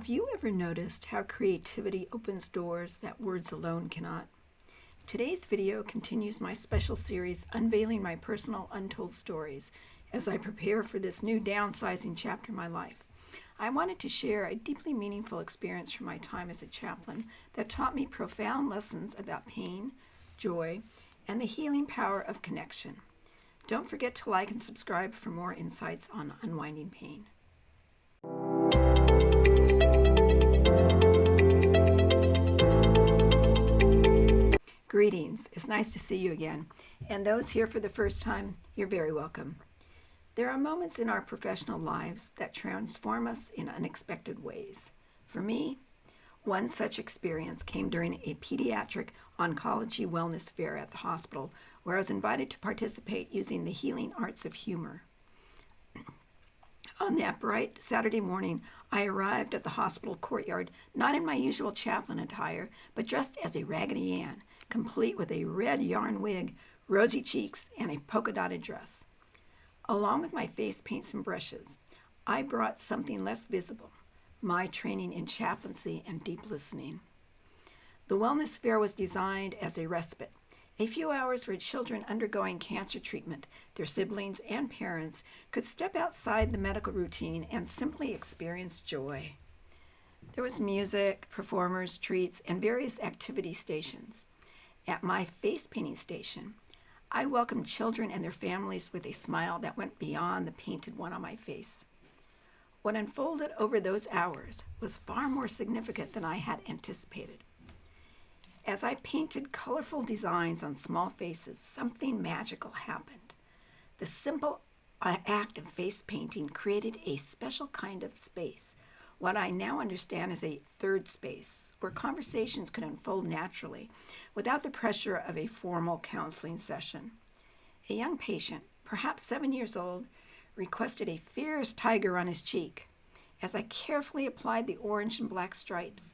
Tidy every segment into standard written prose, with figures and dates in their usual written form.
Have you ever noticed how creativity opens doors that words alone cannot? Today's video continues my special series unveiling my personal untold stories as I prepare for this new downsizing chapter in my life. I wanted to share a deeply meaningful experience from my time as a chaplain that taught me profound lessons about pain, joy, and the healing power of connection. Don't forget to like and subscribe for more insights on unwinding pain. Greetings. It's nice to see you again. And those here for the first time, you're very welcome. There are moments in our professional lives that transform us in unexpected ways. For me, one such experience came during a pediatric oncology wellness fair at the hospital, where I was invited to participate using the healing arts of humor. On that bright Saturday morning, I arrived at the hospital courtyard, not in my usual chaplain attire, but dressed as a Raggedy Ann, complete with a red yarn wig, rosy cheeks, and a polka-dotted dress. Along with my face paints and brushes, I brought something less visible, my training in chaplaincy and deep listening. The wellness fair was designed as a respite, a few hours where children undergoing cancer treatment, their siblings, and parents could step outside the medical routine and simply experience joy. There was music, performers, treats, and various activity stations. At my face painting station, I welcomed children and their families with a smile that went beyond the painted one on my face. What unfolded over those hours was far more significant than I had anticipated. As I painted colorful designs on small faces, something magical happened. The simple act of face painting created a special kind of space, what I now understand as a third space, where conversations could unfold naturally without the pressure of a formal counseling session. A young patient, perhaps 7 years old, requested a fierce tiger on his cheek. As I carefully applied the orange and black stripes,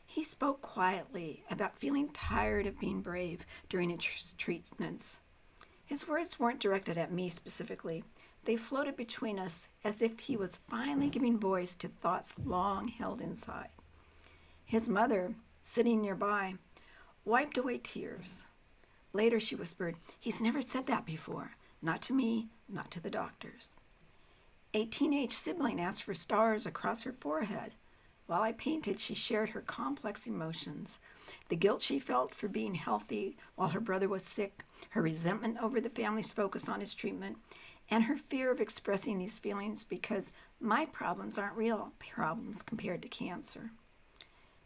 he spoke quietly about feeling tired of being brave during his treatments. His words weren't directed at me specifically. They floated between us as if he was finally giving voice to thoughts long held inside. His mother, sitting nearby, wiped away tears. Later she whispered, "He's never said that before. Not to me, not to the doctors." A teenage sibling asked for stars across her forehead. While I painted, she shared her complex emotions. The guilt she felt for being healthy while her brother was sick, her resentment over the family's focus on his treatment, and her fear of expressing these feelings because my problems aren't real problems compared to cancer.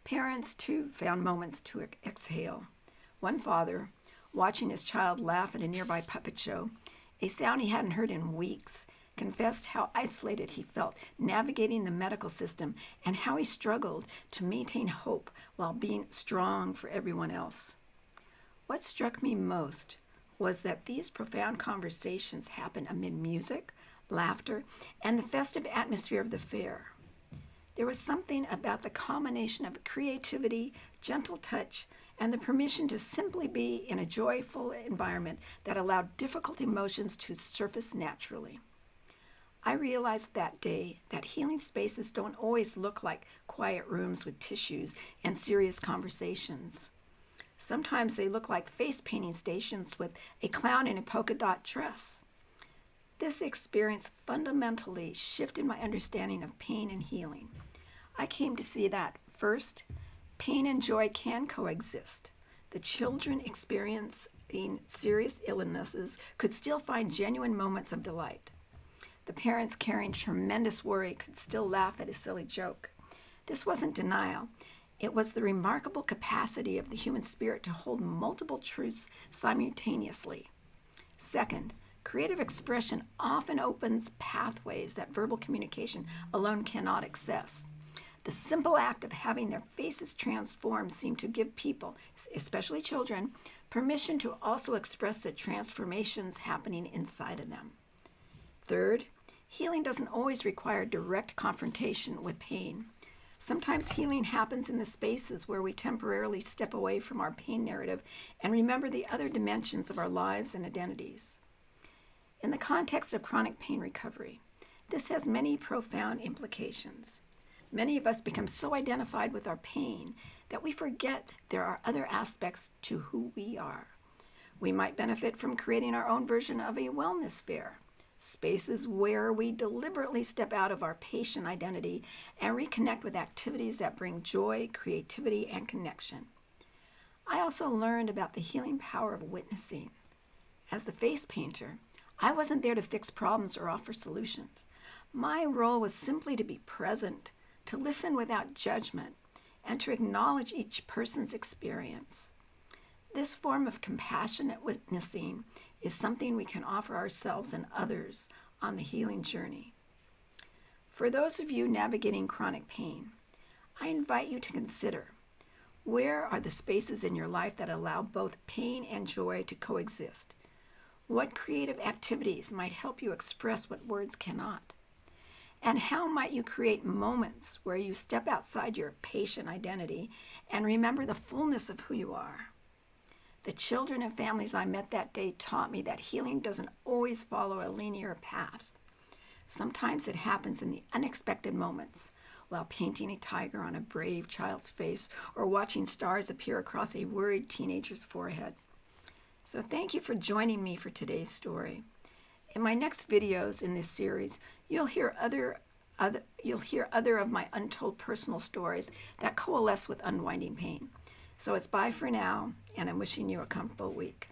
Parents, too, found moments to exhale. One father, watching his child laugh at a nearby puppet show, a sound he hadn't heard in weeks, confessed how isolated he felt navigating the medical system and how he struggled to maintain hope while being strong for everyone else. What struck me most was that these profound conversations happened amid music, laughter, and the festive atmosphere of the fair. There was something about the combination of creativity, gentle touch, and the permission to simply be in a joyful environment that allowed difficult emotions to surface naturally. I realized that day that healing spaces don't always look like quiet rooms with tissues and serious conversations. Sometimes they look like face painting stations with a clown in a polka dot dress. This experience fundamentally shifted my understanding of pain and healing. I came to see that, first, pain and joy can coexist. The children experiencing serious illnesses could still find genuine moments of delight. The parents carrying tremendous worry could still laugh at a silly joke. This wasn't denial. It was the remarkable capacity of the human spirit to hold multiple truths simultaneously. Second, creative expression often opens pathways that verbal communication alone cannot access. The simple act of having their faces transformed seemed to give people, especially children, permission to also express the transformations happening inside of them. Third, healing doesn't always require direct confrontation with pain. Sometimes healing happens in the spaces where we temporarily step away from our pain narrative and remember the other dimensions of our lives and identities. In the context of chronic pain recovery, this has many profound implications. Many of us become so identified with our pain that we forget there are other aspects to who we are. We might benefit from creating our own version of a wellness fair, spaces where we deliberately step out of our patient identity and reconnect with activities that bring joy, creativity, and connection. I also learned about the healing power of witnessing. As the face painter, I wasn't there to fix problems or offer solutions. My role was simply to be present, to listen without judgment, and to acknowledge each person's experience. This form of compassionate witnessing is something we can offer ourselves and others on the healing journey. For those of you navigating chronic pain, I invite you to consider, where are the spaces in your life that allow both pain and joy to coexist? What creative activities might help you express what words cannot? And how might you create moments where you step outside your patient identity and remember the fullness of who you are? The children and families I met that day taught me that healing doesn't always follow a linear path. Sometimes it happens in the unexpected moments, while painting a tiger on a brave child's face or watching stars appear across a worried teenager's forehead. So thank you for joining me for today's story. In my next videos in this series, you'll hear other of my untold personal stories that coalesce with unwinding pain. So it's bye for now, and I'm wishing you a comfortable week.